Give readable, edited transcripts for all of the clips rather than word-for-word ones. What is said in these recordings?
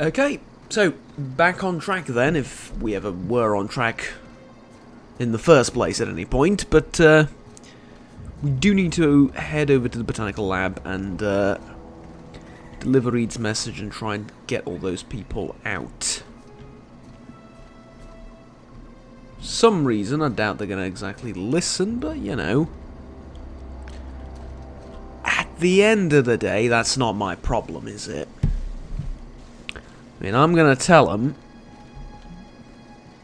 Okay, so back on track then, if we ever were on track in the first place at any point, but we do need to head over to the Botanical Lab and deliver Reed's message and try and get all those people out. Some reason, I doubt they're going to exactly listen, but you know. At the end of the day, that's not my problem, is it? I mean, I'm going to tell them,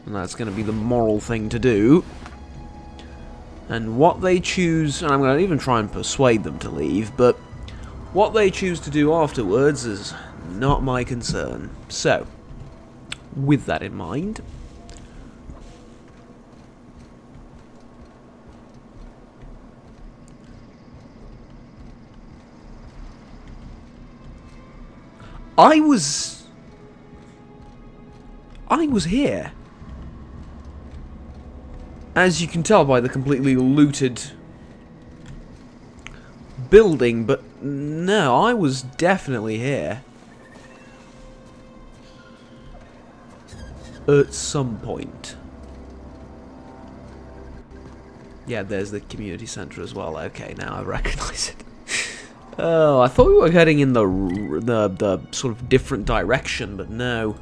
and that's going to be the moral thing to do. And what they choose, and I'm going to even try and persuade them to leave, but what they choose to do afterwards is not my concern. So, with that in mind, I was here. As you can tell by the completely looted building, but no, I was definitely here. At some point. Yeah, there's the community centre as well. Okay, now I recognise it. Oh, I thought we were heading in the sort of different direction, but no.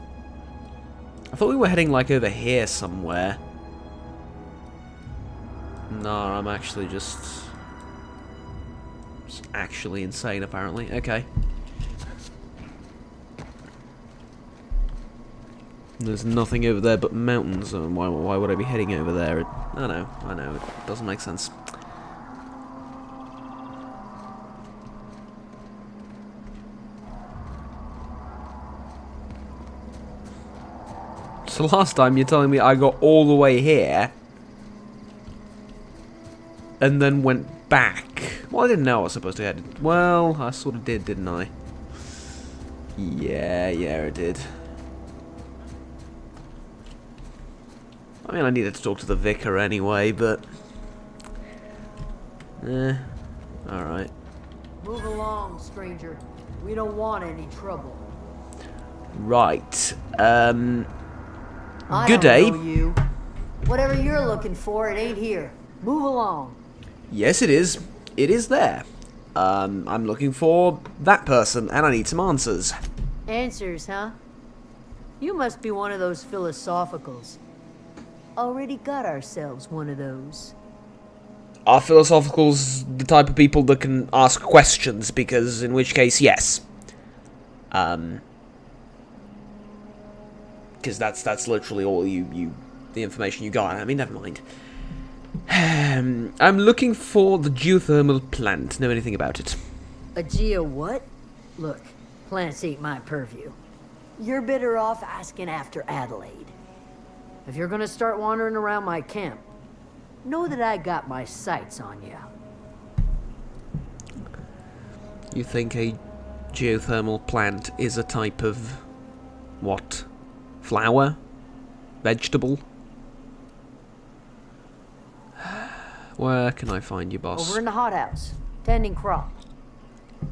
I thought we were heading like over here somewhere. No, I'm actually just actually insane apparently. Okay. There's nothing over there but mountains. Why would I be heading over there? I know, it doesn't make sense. So last time you're telling me I got all the way here and then went back. Well, I didn't know I was supposed to head. Well, I sort of did, didn't I? Yeah, I did. I mean, I needed to talk to the vicar anyway, but alright. Move along, stranger. We don't want any trouble. Right. I Good don't day. know you. Whatever you're looking for, it ain't here. Move along. Yes, it is. It is there. I'm looking for that person, and I need some answers. Answers, huh? You must be one of those philosophicals. Already got ourselves one of those. Are philosophicals the type of people that can ask questions? Because in which case, yes. Because that's literally all the information you got. I mean, never mind. I'm looking for the geothermal plant. Know anything about it? A geo what? Look, plants ain't my purview. You're better off asking after Adelaide. If you're gonna start wandering around my camp, know that I got my sights on you. You think a geothermal plant is a type of what? Flower? Vegetable? Where can I find you, boss? Over in the hothouse, tending crop.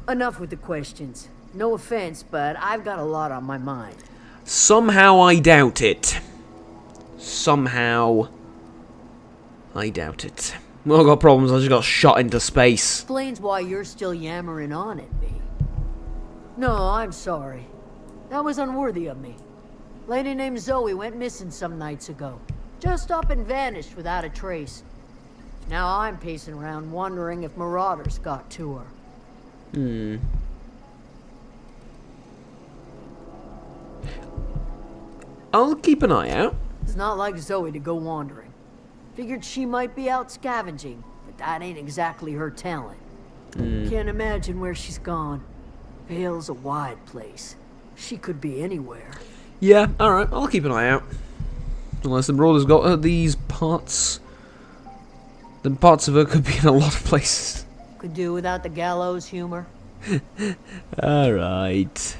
Enough with the questions. No offense, but I've got a lot on my mind. Somehow I doubt it. Somehow I doubt it. Well, I've got problems. I just got shot into space. Explains why you're still yammering on at me. No, I'm sorry. That was unworthy of me. Lady named Zoe went missing some nights ago. Just up and vanished without a trace. Now I'm pacing around wondering if marauders got to her. I'll keep an eye out. It's not like Zoe to go wandering. Figured she might be out scavenging, but that ain't exactly her talent. Can't imagine where she's gone. Vale's a wide place. She could be anywhere. Yeah, alright, I'll keep an eye out. Unless the marauders got her these parts. Then parts of her could be in a lot of places. Could do without the gallows humor. Alright.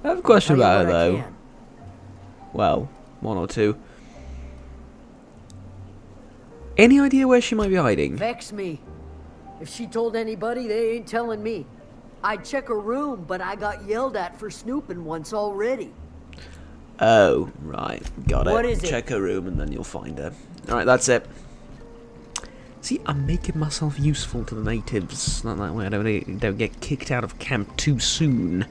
I have a question Tell you about her, what I though. can. Well, one or two. Any idea where she might be hiding? Vex me. If she told anybody, they ain't telling me. I'd check her room, but I got yelled at for snooping once already. Oh, right. Got it. What is it? Check her room and then you'll find her. Alright, that's it. See, I'm making myself useful to the natives. Not that way I don't get kicked out of camp too soon.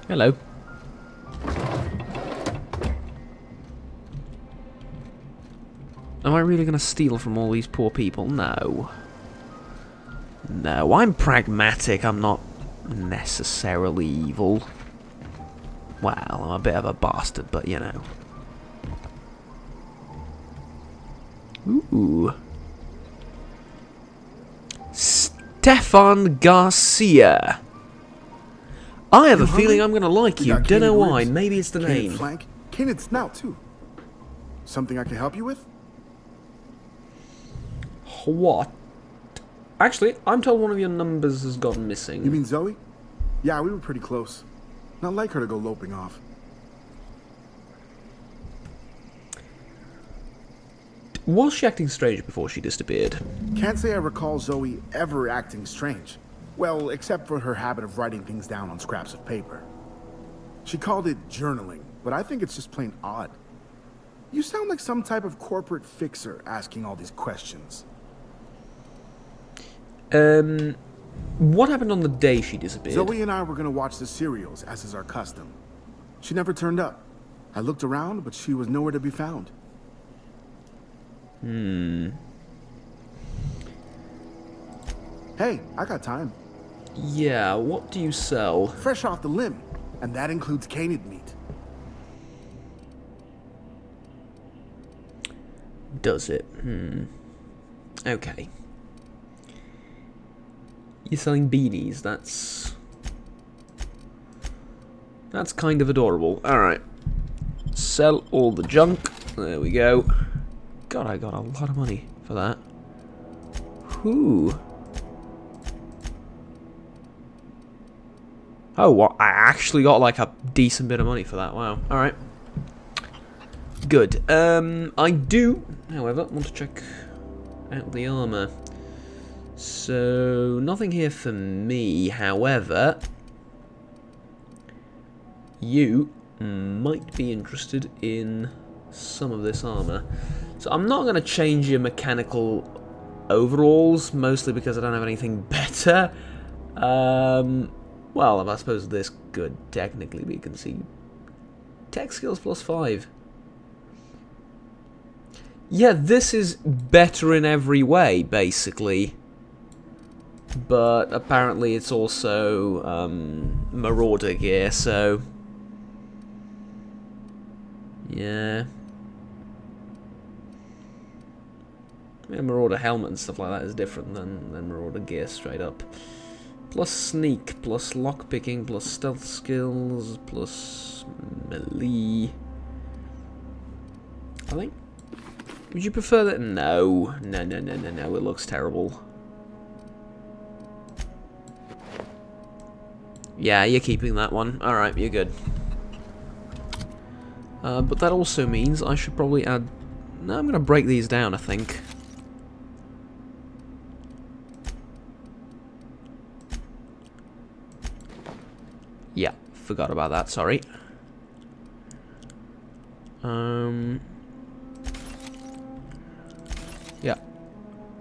Hello. Am I really going to steal from all these poor people? No. No, I'm pragmatic. I'm not necessarily evil. Well, I'm a bit of a bastard, but you know. Ooh. Stefan Garcia. I have a feeling I'm going to like you. Don't know why. Maybe it's the name. Flank, canid snout, too. Something I can help you with? What? Actually, I'm told one of your numbers has gone missing. You mean Zoe? Yeah, we were pretty close. Not like her to go loping off. Was she acting strange before she disappeared? Can't say I recall Zoe ever acting strange. Well, except for her habit of writing things down on scraps of paper. She called it journaling, but I think it's just plain odd. You sound like some type of corporate fixer asking all these questions. What happened on the day she disappeared? Zoe and I were gonna watch the serials, as is our custom. She never turned up. I looked around, but she was nowhere to be found. Hey, I got time. Yeah, what do you sell? Fresh off the limb, and that includes canid meat. Does it? Okay. You're selling beanies, that's kind of adorable. Alright. Sell all the junk. There we go. God, I got a lot of money for that. Whew. Oh, what? I actually got like a decent bit of money for that. Wow. Alright. Good. I do, however, want to check out the armor. So, nothing here for me, however, you might be interested in some of this armor. So I'm not going to change your mechanical overalls, mostly because I don't have anything better. Well, I suppose this could technically be conceived. Tech skills +5. Yeah, this is better in every way, basically. But apparently it's also Marauder gear, so yeah. Marauder helmet and stuff like that is different than Marauder gear straight up. Plus sneak, plus lockpicking, plus stealth skills, plus melee. I think. Would you prefer that? No. No, it looks terrible. Yeah, you're keeping that one. Alright, you're good. But that also means I should probably add... No, I'm going to break these down, I think. Yeah, forgot about that, sorry.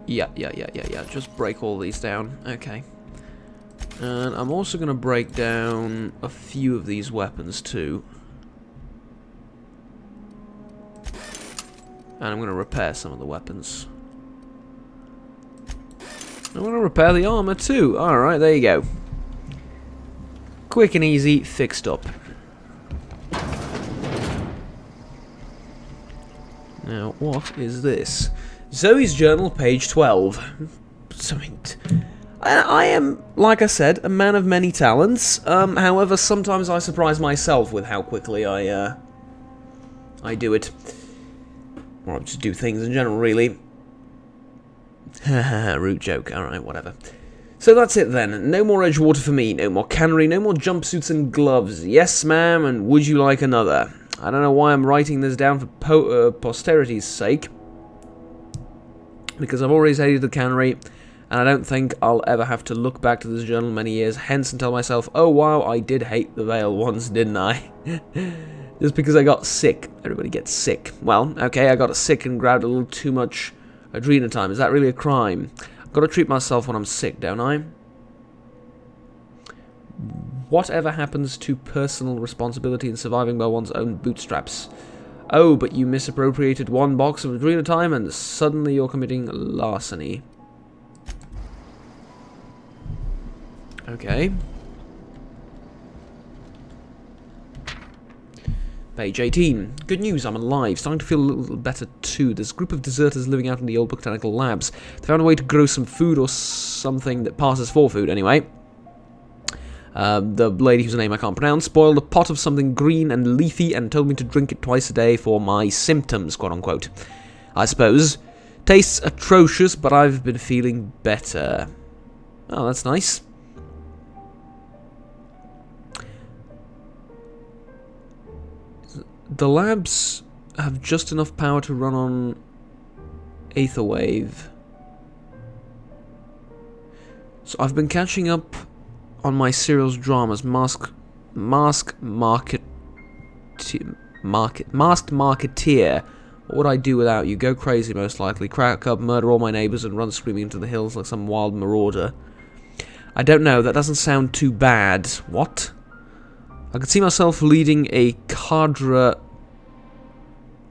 Yeah. Just break all these down. Okay. And I'm also going to break down a few of these weapons too. And I'm going to repair some of the weapons. I'm going to repair the armor too. Alright, there you go. Quick and easy, fixed up. Now, what is this? Zoeys Journal, page 12. Something... I am, like I said, a man of many talents. However, sometimes I surprise myself with how quickly I do it. Or I just do things in general, really. Haha, rude joke. Alright, whatever. So that's it then. No more Edgewater for me, no more cannery, no more jumpsuits and gloves. Yes, ma'am, and would you like another? I don't know why I'm writing this down for posterity's sake. Because I've always hated the cannery, And I don't think I'll ever have to look back to this journal many years hence and tell myself, oh wow, I did hate the veil once, didn't I? Just because I got sick. Everybody gets sick. Well, okay, I got sick and grabbed a little too much adrenatime. Is that really a crime? I've got to treat myself when I'm sick, don't I? Whatever happens to personal responsibility in surviving by one's own bootstraps? Oh, but you misappropriated one box of adrenatime and suddenly you're committing larceny. Okay. Page 18. Good news, I'm alive. Starting to feel a little better too. There's a group of deserters living out in the old botanical labs. They found a way to grow some food or something that passes for food anyway. The lady whose name I can't pronounce spoiled a pot of something green and leafy and told me to drink it twice a day for my symptoms, quote-unquote. I suppose. Tastes atrocious, but I've been feeling better. Oh, that's nice. The labs have just enough power to run on Aetherwave. So I've been catching up on my serials dramas, Masked Marketeer. What would I do without you? Go crazy, most likely. Crack up, murder all my neighbours, and run screaming into the hills like some wild marauder. I don't know, that doesn't sound too bad. What? I could see myself leading a cadre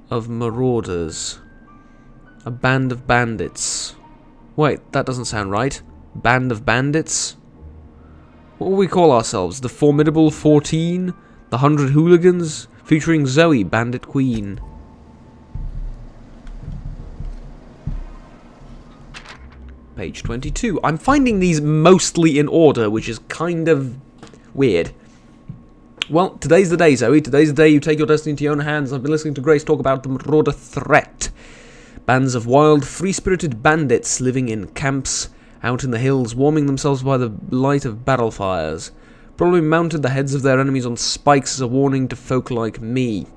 of marauders. A band of bandits. Wait, that doesn't sound right. Band of bandits? What will we call ourselves? The Formidable 14? The 100 Hooligans? Featuring Zoe, Bandit Queen. Page 22. I'm finding these mostly in order, which is kind of weird. Well, today's the day, Zoe. Today's the day you take your destiny into your own hands. I've been listening to Grace talk about the marauder threat. Bands of wild, free-spirited bandits living in camps out in the hills, warming themselves by the light of battle fires. Probably mounted the heads of their enemies on spikes as a warning to folk like me,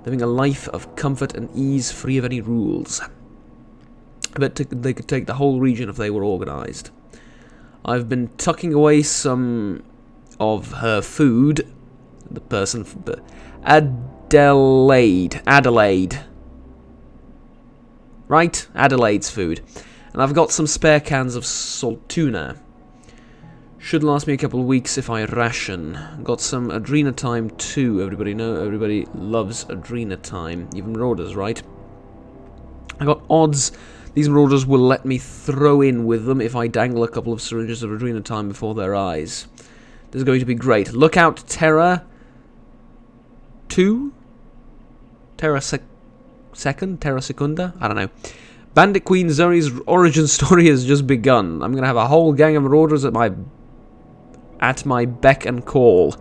living a life of comfort and ease free of any rules. I bet they could take the whole region if they were organised. I've been tucking away some of her food. The person... Adelaide. Right? Adelaide's food. And I've got some spare cans of salt tuna. Should last me a couple of weeks if I ration. Got some adrenatime too. Everybody loves adrenatime. Even marauders, right? I got odds these marauders will let me throw in with them if I dangle a couple of syringes of adrenatime before their eyes. This is going to be great. Look out, Terra 2? Terra Second? Terra Secunda? I don't know. Bandit Queen Zoe's origin story has just begun. I'm going to have a whole gang of marauders at my beck and call.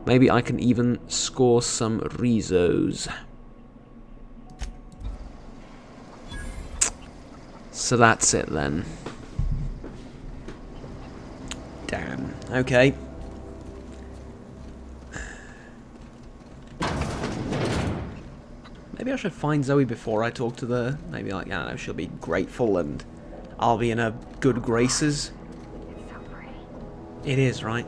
Maybe I can even score some rezos. So that's it then. Damn. Okay. Maybe I should find Zoe before I talk to the... Maybe, like, I don't know, she'll be grateful and I'll be in her good graces. It's so pretty. It is, right?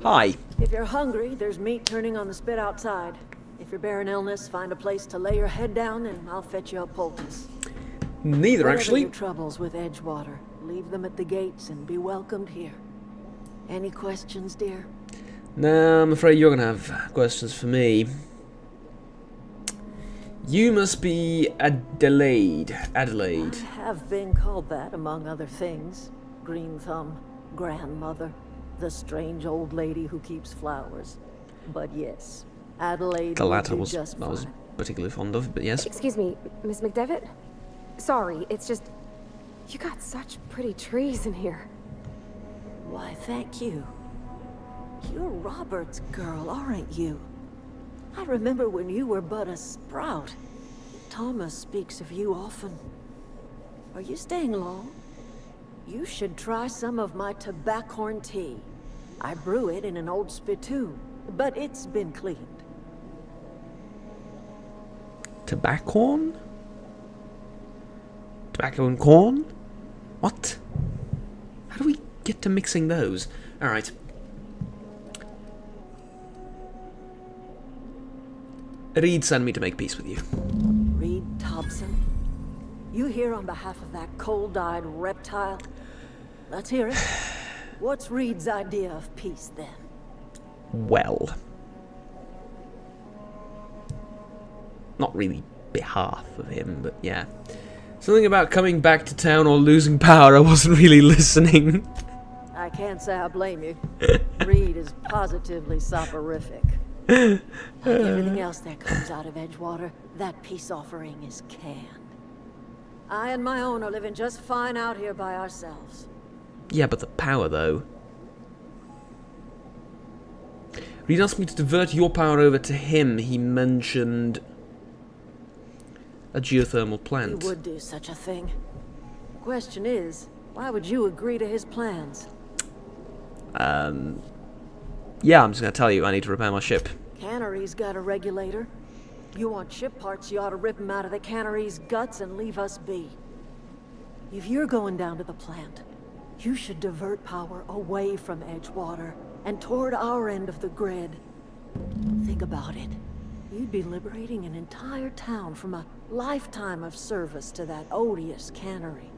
Hi. If you're hungry, there's meat turning on the spit outside. If you're bearing illness, find a place to lay your head down and I'll fetch you a poultice. Neither, actually. Your troubles with Edgewater, leave them at the gates and be welcomed here. Any questions, dear? No, I'm afraid you're gonna have questions for me. You must be Adelaide. I have been called that, among other things. Green Thumb, grandmother, the strange old lady who keeps flowers. But yes, Adelaide The latter will do was just I was fine. particularly fond of, but yes. Excuse me, Miss McDevitt? Sorry, it's just... You got such pretty trees in here. Why, thank you. You're Robert's girl, aren't you? I remember when you were but a sprout. Thomas speaks of you often. Are you staying long? You should try some of my tobaccorn tea. I brew it in an old spittoon. but it's been cleaned. Tobacco? Tobacco and corn? What? How do we get to mixing those? Alright. Reed sent me to make peace with you. Reed Thompson? You here on behalf of that cold-eyed reptile? Let's hear it. What's Reed's idea of peace, then? Well. Not really behalf of him, but yeah. Something about coming back to town or losing power. I wasn't really listening. I can't say I blame you. Reed is positively soporific. Like everything else that comes out of Edgewater, that peace offering is canned. I and my own are living just fine out here by ourselves. Yeah, but the power, though. Reed asked me to divert your power over to him. He mentioned a geothermal plant. He would do such a thing. Question is, why would you agree to his plans? Yeah, I'm just gonna tell you, I need to repair my ship. Cannery's got a regulator. You want ship parts, you ought to rip them out of the cannery's guts and leave us be. If you're going down to the plant, you should divert power away from Edgewater and toward our end of the grid. Think about it. You'd be liberating an entire town from a lifetime of service to that odious cannery.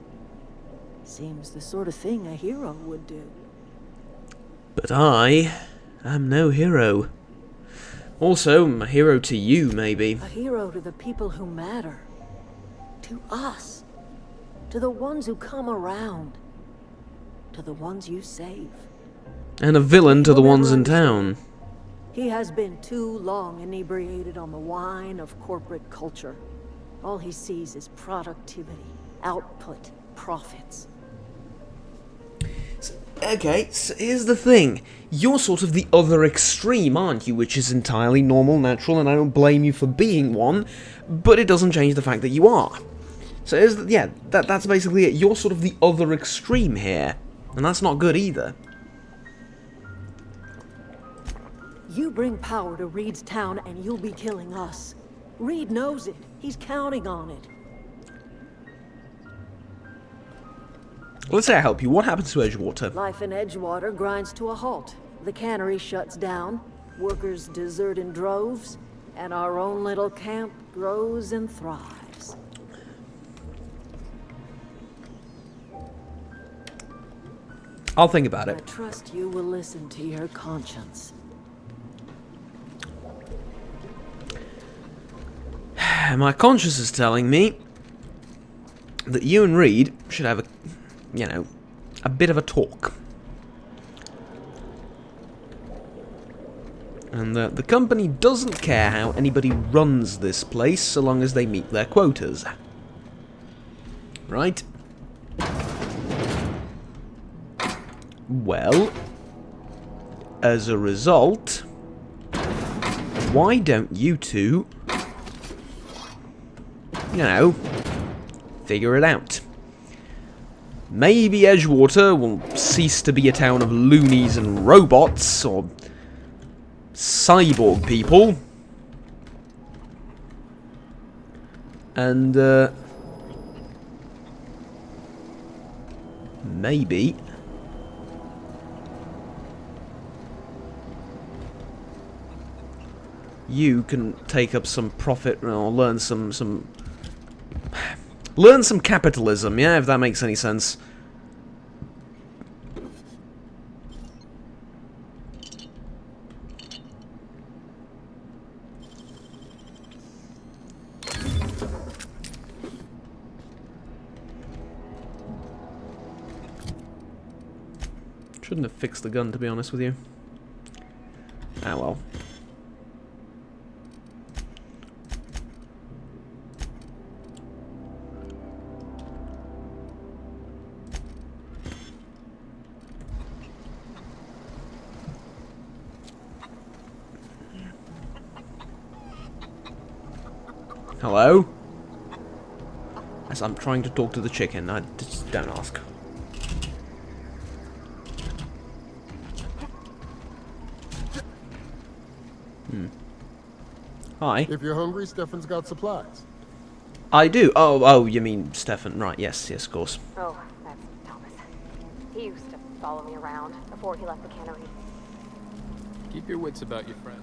Seems the sort of thing a hero would do. But I am no hero. Also, I'm a hero to you, maybe. A hero to the people who matter. To us. To the ones who come around. To the ones you save. And a villain to the You'll ones never in town. He has been too long inebriated on the wine of corporate culture. All he sees is productivity, output, profits. Okay, so here's the thing. You're sort of the other extreme, aren't you? Which is entirely normal, natural, and I don't blame you for being one, but it doesn't change the fact that you are. So here's the, yeah, that's basically it. You're sort of the other extreme here, and that's not good either. You bring power to Reed's town and you'll be killing us. Reed knows it. He's counting on it. Let's say I help you. What happens to Edgewater? Life in Edgewater grinds to a halt. The cannery shuts down, workers desert in droves, and our own little camp grows and thrives. I'll think about I it. trust you will listen to your conscience. My conscience is telling me that you and Reed should have a, you know, a bit of a talk. And that the company doesn't care how anybody runs this place so long as they meet their quotas. Right? Well, as a result, why don't you two, you know, figure it out? Maybe Edgewater will cease to be a town of loonies and robots, or cyborg people. And, maybe you can take up some profit or learn some capitalism, yeah, if that makes any sense. Shouldn't have fixed the gun, to be honest with you. Ah, well. Hello? As I'm trying to talk to the chicken, I just don't ask. Hi. If you're hungry, Stefan's got supplies. I do. Oh, you mean Stefan? Right? Yes, of course. Oh, that's Thomas. He used to follow me around before he left the cannery. Keep your wits about you, friend.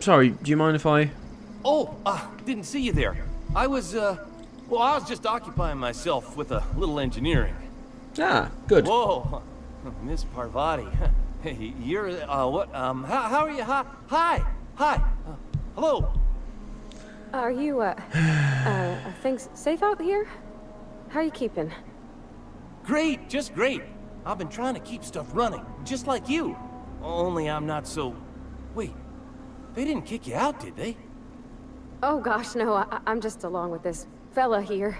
Sorry. Do you mind if I? Oh, didn't see you there. I was just occupying myself with a little engineering. Ah, good. Whoa, Miss Parvati. Hey, you're, how are you? Hi. Hello. Are you, things safe out here? How are you keeping? Great, just great. I've been trying to keep stuff running, just like you. Only I'm not so... Wait, they didn't kick you out, did they? Oh gosh, no, I'm just along with this fella here.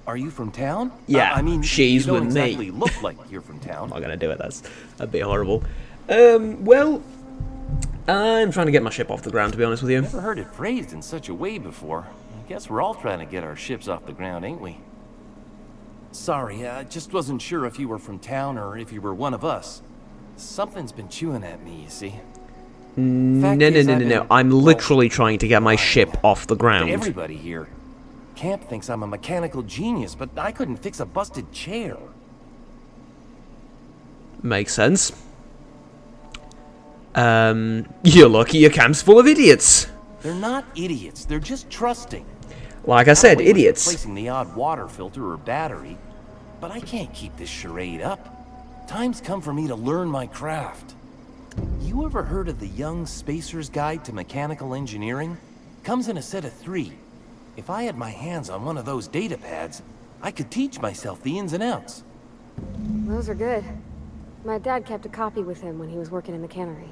Are you from town? Yeah, I mean, she's you don't with me. exactly look like you're from town. I'm not gonna do it. That'd be horrible. Well, I'm trying to get my ship off the ground, to be honest with you. Never heard it phrased in such a way before. I guess we're all trying to get our ships off the ground, ain't we? Sorry, I just wasn't sure if you were from town or if you were one of us. Something's been chewing at me, you see. No. I'm literally trying to get my ship off the ground. Everybody here. Camp thinks I'm a mechanical genius, but I couldn't fix a busted chair. Makes sense. You're lucky your camp's full of idiots. They're not idiots, they're just trusting. Like I said, Probably with idiots. replacing the odd water filter or battery, but I can't keep this charade up. Time's come for me to learn my craft. You ever heard of the Young Spacer's Guide to Mechanical Engineering? Comes in a set of 3. If I had my hands on one of those data pads, I could teach myself the ins and outs. Those are good. My dad kept a copy with him when he was working in the cannery.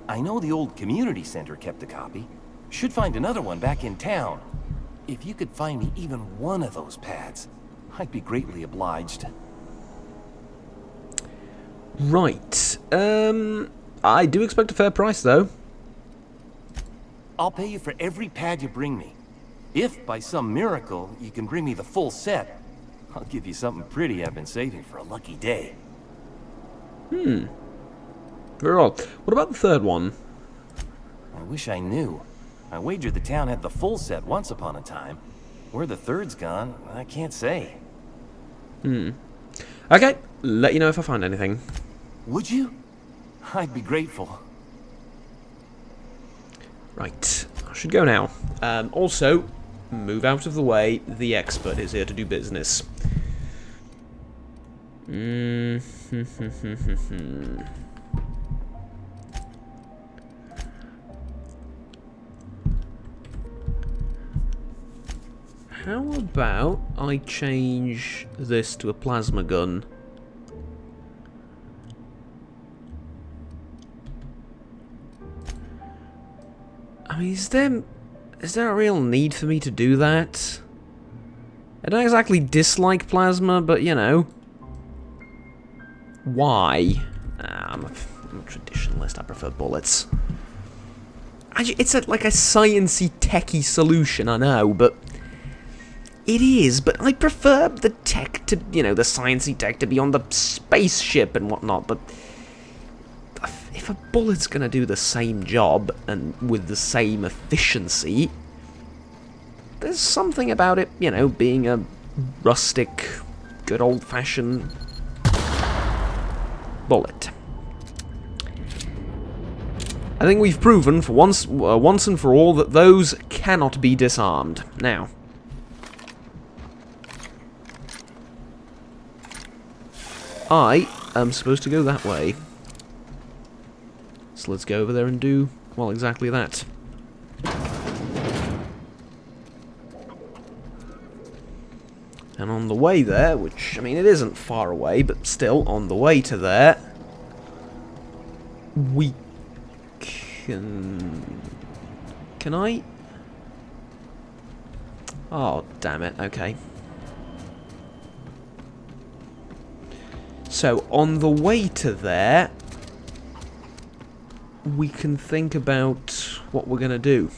I know the old community center kept a copy. Should find another one back in town. If you could find me even one of those pads, I'd be greatly obliged. Right. I do expect a fair price, though. I'll pay you for every pad you bring me. If, by some miracle, you can bring me the full set, I'll give you something pretty I've been saving for a lucky day. Very well. What about the third one? I wish I knew. I wager the town had the full set once upon a time. Where the third's gone, I can't say. Okay, let you know if I find anything. Would you? I'd be grateful. Right, I should go now. Also, move out of the way. The expert is here to do business. How about I change this to a plasma gun? I mean, is there a real need for me to do that? I don't exactly dislike plasma, but you know. Why? I'm a traditionalist, I prefer bullets. It's like a sciencey, techie solution, I know, but... It is, but I prefer the tech to, you know, the sciencey tech to be on the spaceship and whatnot, but... If a bullet's gonna do the same job, and with the same efficiency... There's something about it, you know, being a rustic, good old-fashioned... bullet. I think we've proven for once and for all that those cannot be disarmed. Now... I am supposed to go that way. So let's go over there and do, well, exactly that. And on the way there, which, I mean, it isn't far away, but still, on the way to there, we can... Can I? Oh, damn it, okay. So, on the way to there, we can think about what we're gonna do.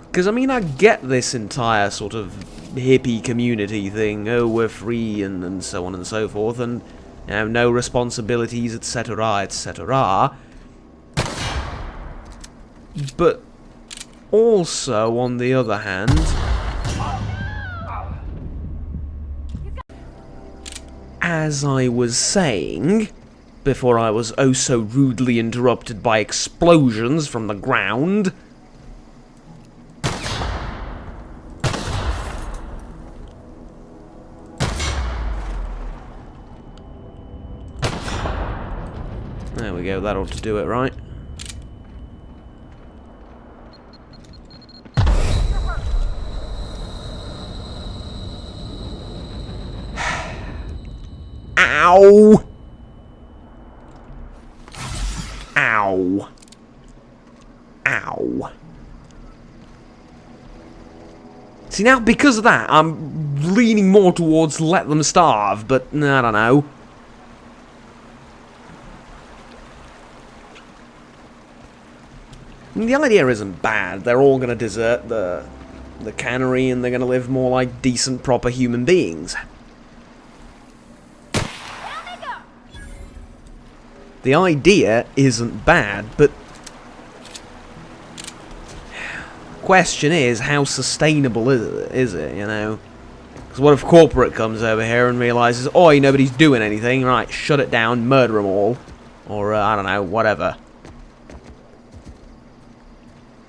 Because, I mean, I get this entire sort of hippie community thing. Oh, we're free and so on and so forth, and you know, no responsibilities, etc., etc. But also, on the other hand, as I was saying, before I was oh so rudely interrupted by explosions from the ground, there we go, that ought to do it, right? Ow! Ow. Ow. See, now, because of that, I'm leaning more towards let them starve, but I don't know. I mean, the idea isn't bad. They're all going to desert the cannery, and they're going to live more like decent, proper human beings. The idea isn't bad, but question is, how sustainable is it, you know? Because what if corporate comes over here and realizes, oi, nobody's doing anything, right, shut it down, murder them all, or, I don't know, whatever.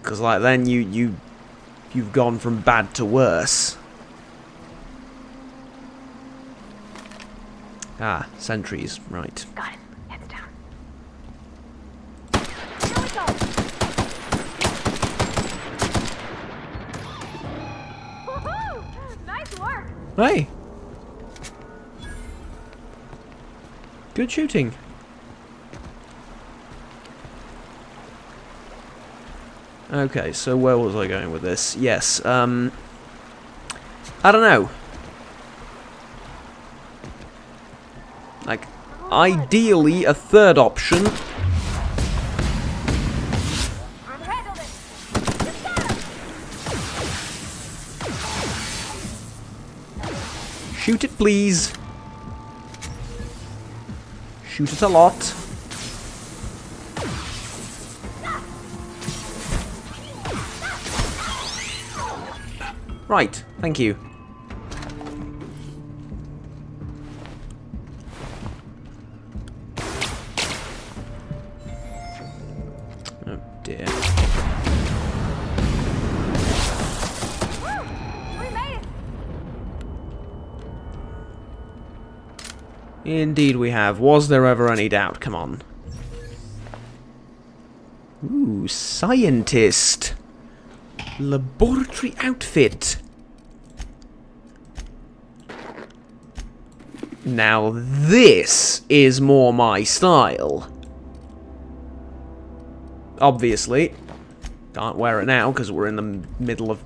Because, like, then you've gone from bad to worse. Ah, sentries, right. Got it. Heads down. Woohoo! Nice work. Hey! Good shooting. Okay, so where was I going with this? Yes, I don't know. Like, ideally, a third option. Shoot it, please. Shoot it a lot. Right, thank you. Oh dear. We made it. Indeed we have. Was there ever any doubt? Come on. Ooh, scientist. Laboratory outfit. Now this is more my style. Obviously, can't wear it now because we're in the middle of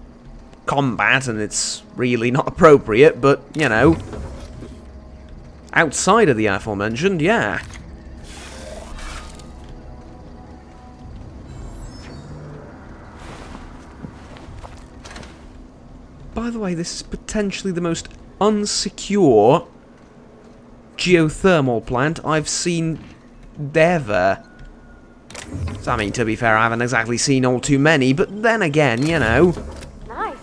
combat and it's really not appropriate, but, you know, outside of the aforementioned, yeah. By the way, this is potentially the most unsecure geothermal plant I've seen ever. So, I mean, to be fair, I haven't exactly seen all too many, but then again, you know. Nice.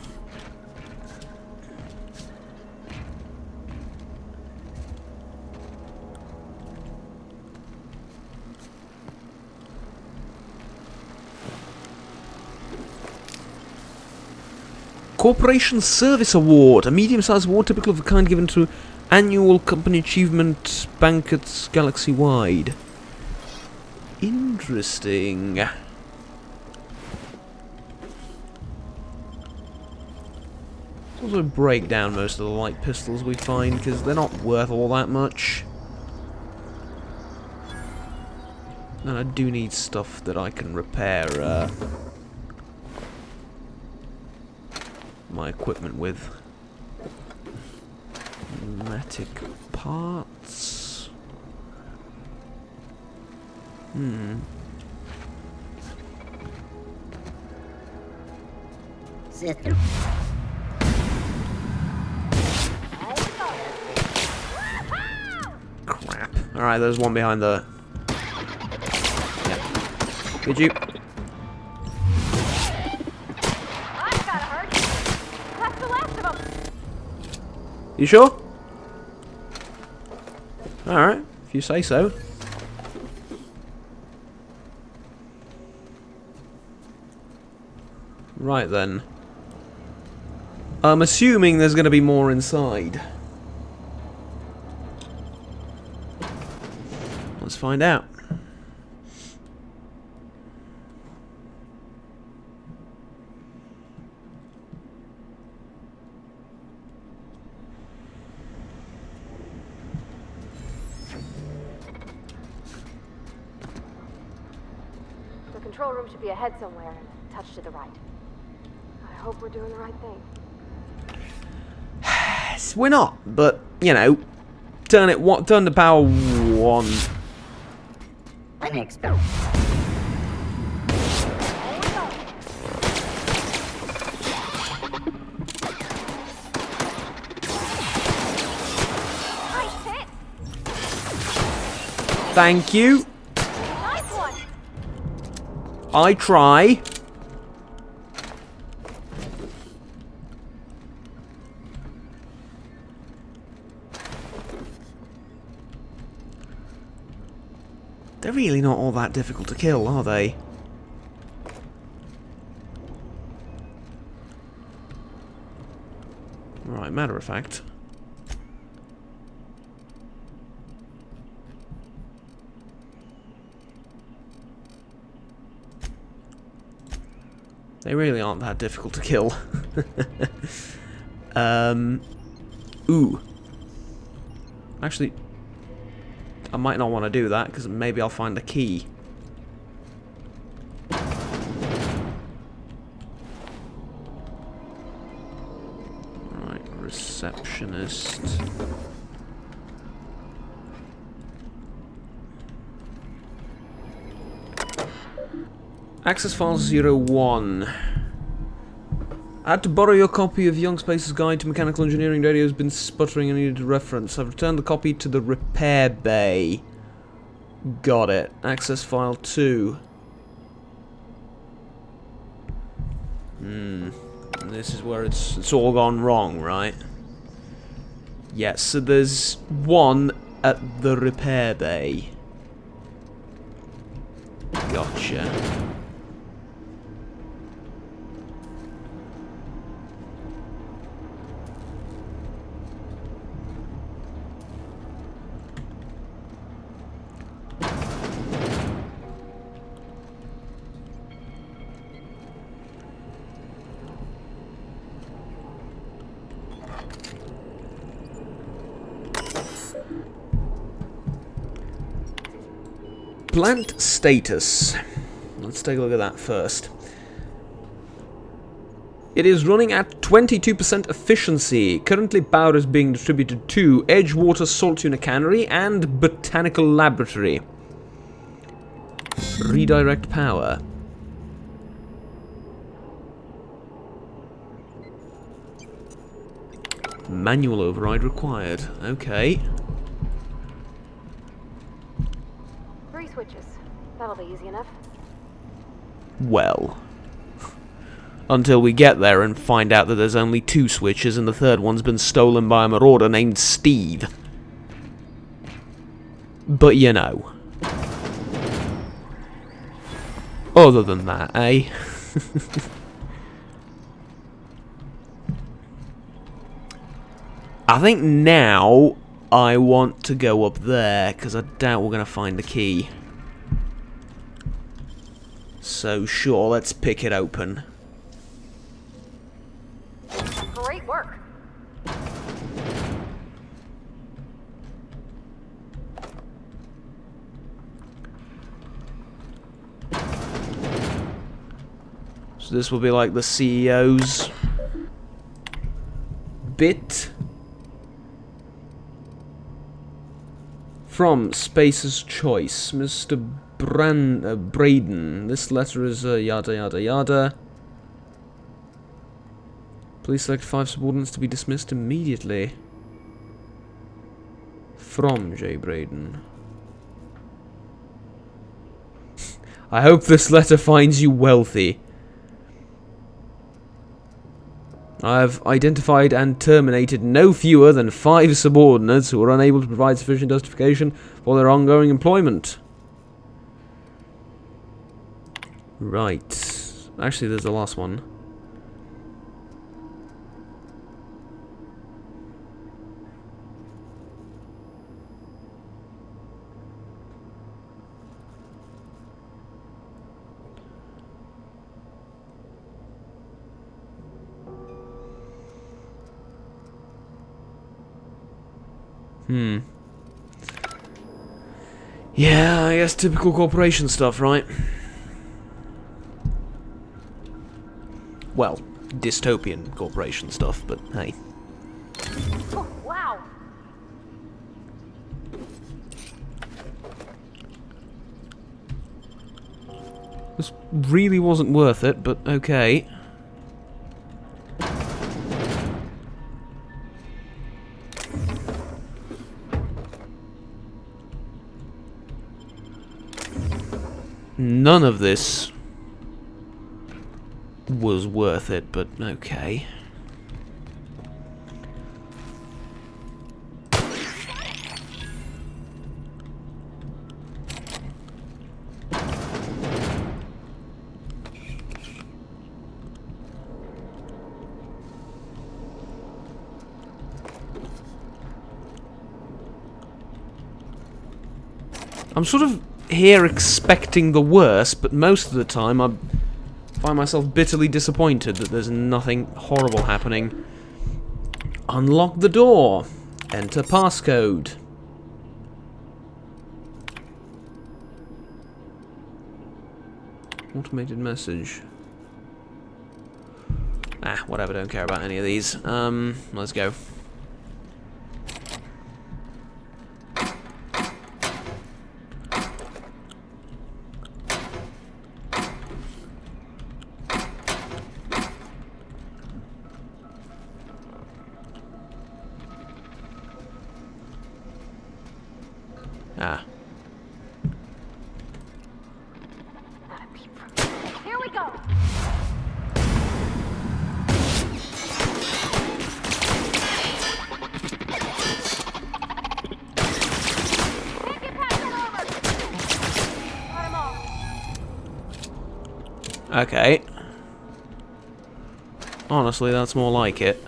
Corporation Service Award, a medium-sized award typical of the kind given to annual company achievement banquets galaxy-wide. Interesting. Let's also break down most of the light pistols we find, because they're not worth all that much. And I do need stuff that I can repair my equipment with. Pneumatic parts. Alright, there's one behind the... Yeah. Did you? I've got hurt. That's the last of them. You sure? Alright, if you say so. Right then. I'm assuming there's going to be more inside. Let's find out. The control room should be ahead somewhere and a touch to the right. I hope we're doing the right thing. We're not, but, you know, turn the power 1. Thank you. Nice one. I try. They're really not all that difficult to kill, are they? Right, matter of fact. They really aren't that difficult to kill. Ooh. Actually, I might not want to do that, because maybe I'll find a key. Right, receptionist. Access file 01. I had to borrow your copy of Young Space's Guide to Mechanical Engineering. Radio has been sputtering and needed a reference. I've returned the copy to the repair bay. Got it. Access file 2. This is where it's all gone wrong, right? Yes, so there's one at the repair bay. Gotcha. Plant status. Let's take a look at that first. It is running at 22% efficiency. Currently power is being distributed to Edgewater Salt Tuna Cannery and Botanical Laboratory. Redirect power. Manual override required. Okay. 3 switches. That'll be easy enough. Well. Until we get there and find out that there's only 2 switches and the third one's been stolen by a marauder named Steve. But you know. Other than that, eh? I think now I want to go up there, because I doubt we're going to find the key. So sure, let's pick it open. Great work. So this will be like the CEO's bit. From Space's Choice, Mr. Braden. This letter is yada yada yada. Please select 5 subordinates to be dismissed immediately. From J. Braden. I hope this letter finds you wealthy. I have identified and terminated no fewer than 5 subordinates who are unable to provide sufficient justification for their ongoing employment. Right. Actually, there's the last one. Yeah, I guess typical corporation stuff, right? Well, dystopian corporation stuff, but hey. Oh, wow. This really wasn't worth it, but okay. None of this was worth it, but okay. I'm sort of here expecting the worst, but most of the time I find myself bitterly disappointed that there's nothing horrible happening. Unlock the door. Enter passcode. Automated message. Ah, whatever, don't care about any of these. Let's go. Ah. Not a peep from here. Here we go. Can't get past that armor. Got 'em all. Okay. Honestly, that's more like it.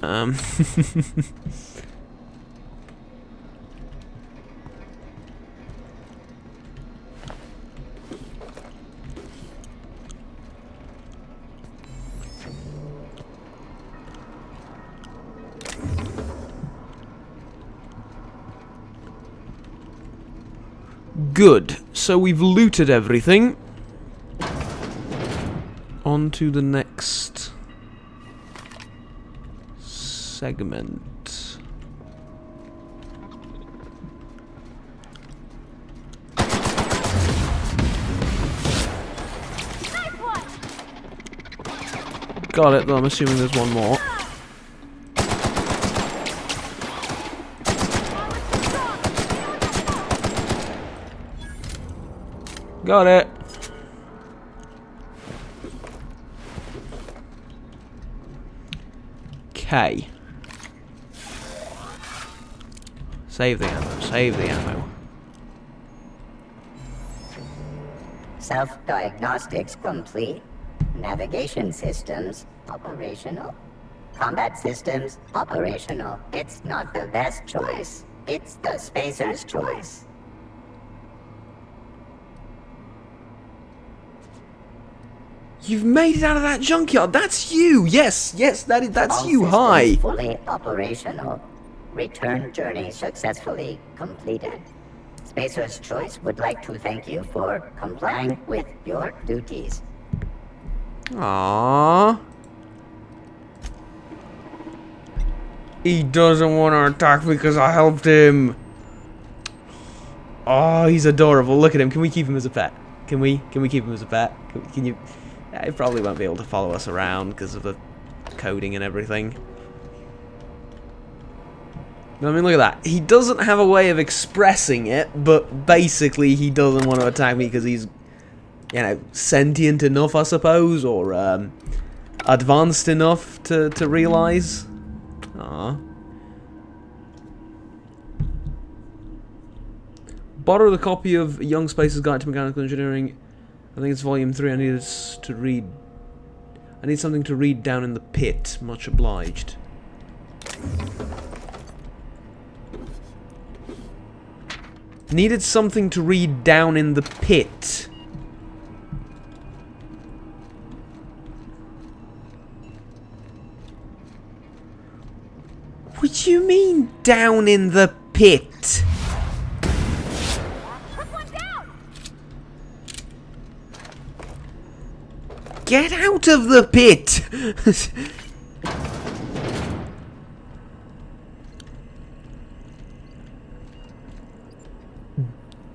Good. So we've looted everything. On to the next segment. Nice one. Got it, though I'm assuming there's one more. Got it. Okay. Save the ammo, save the ammo. Self-diagnostics complete. Navigation systems operational. Combat systems operational. It's not the best choice. It's the spacer's choice. You've made it out of that junkyard. That's you. Yes, that's All you. systems Hi. fully operational. Return journey successfully completed. Spacer's Choice would like to thank you for complying with your duties. Aww. He doesn't want to attack me because I helped him. Oh, he's adorable. Look at him. Can we keep him as a pet? Can we keep him as a pet? Can you? Yeah, he probably won't be able to follow us around because of the coding and everything. I mean, look at that. He doesn't have a way of expressing it, but basically he doesn't want to attack me because he's you know, sentient enough, I suppose, or advanced enough to realise. Aww. Borrow the copy of Young Spacer's Guide to Mechanical Engineering. I think it's volume 3. I need something to read down in the pit. Much obliged. Needed something to read down in the pit. What do you mean, down in the pit? Get out of the pit!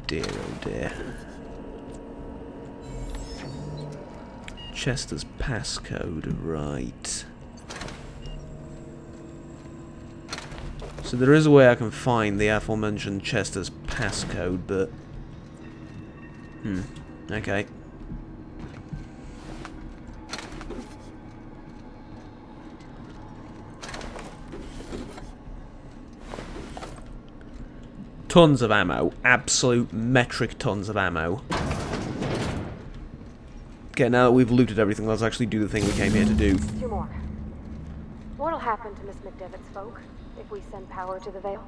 Dear oh dear. Chester's passcode, right. So there is a way I can find the aforementioned Chester's passcode, but... okay. Tons of ammo. Absolute metric tons of ammo. Okay, now that we've looted everything, let's actually do the thing we came here to do. 2 more. What'll happen to Miss McDevitt's folk if we send power to the Vale?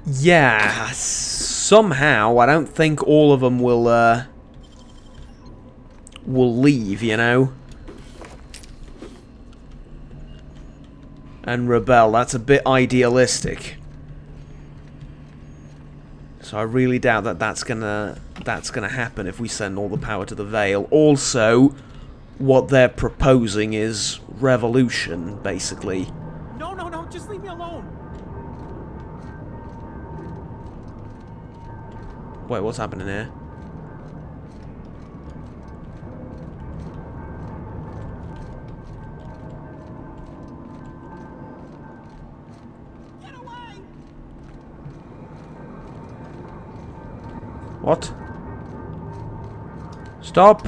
Yeah, somehow, I don't think all of them will leave, you know? And rebel. That's a bit idealistic. So I really doubt that that's gonna happen if we send all the power to the Vale. Also, what they're proposing is revolution, basically. No, just leave me alone. Wait, what's happening here? What? Stop!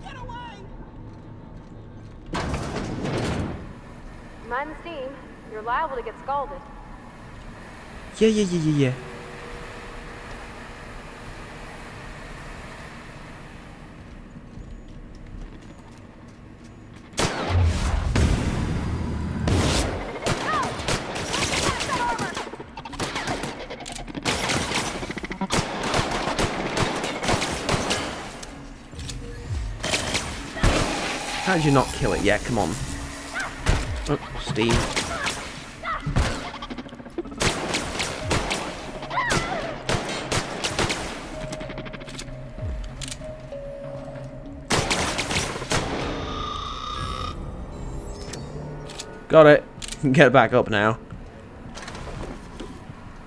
Get away! Mind the steam. You're liable to get scalded. Yeah. How did you not kill it? Yeah, come on. Oh, Steve. Got it. Get back up now.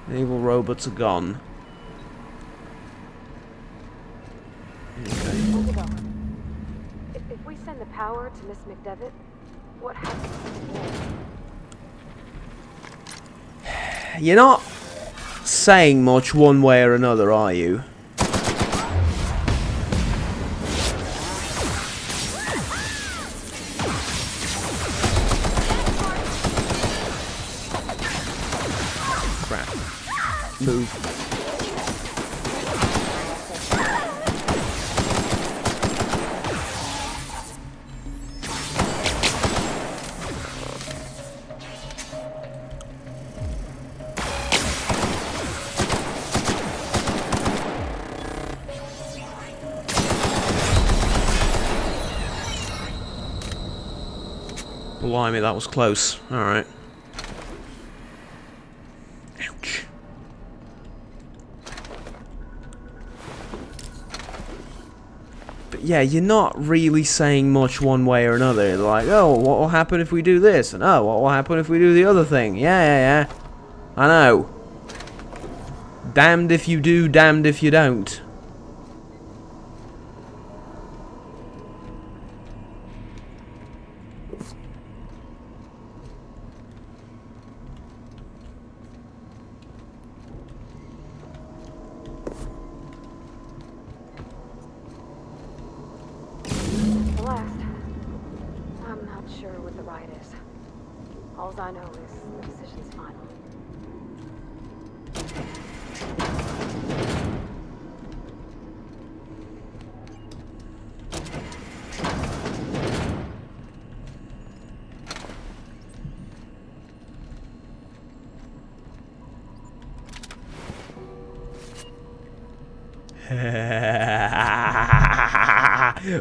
The evil robots are gone. If we send the power to Miss McDevitt, what happens to the war? You're not saying much one way or another, are you? Crap. Move. Blimey, that was close. Alright. Ouch. But yeah, you're not really saying much one way or another. They're like, oh, what will happen if we do this? And oh, what will happen if we do the other thing? Yeah. I know. Damned if you do, damned if you don't. blessed. I'm not sure what the right is. All I know is the decision's final.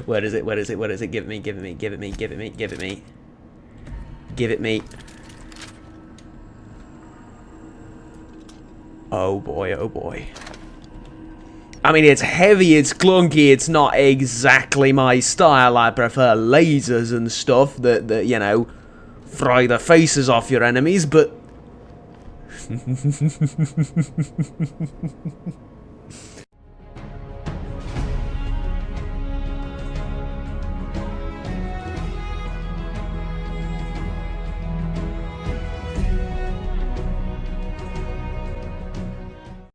What is it? What is it? What is it? Give it me, give it me, give it me, give it me, give it me. Give it me. Oh boy, oh boy. I mean, it's heavy, it's clunky, it's not exactly my style. I prefer lasers and stuff that you know, fry the faces off your enemies, but...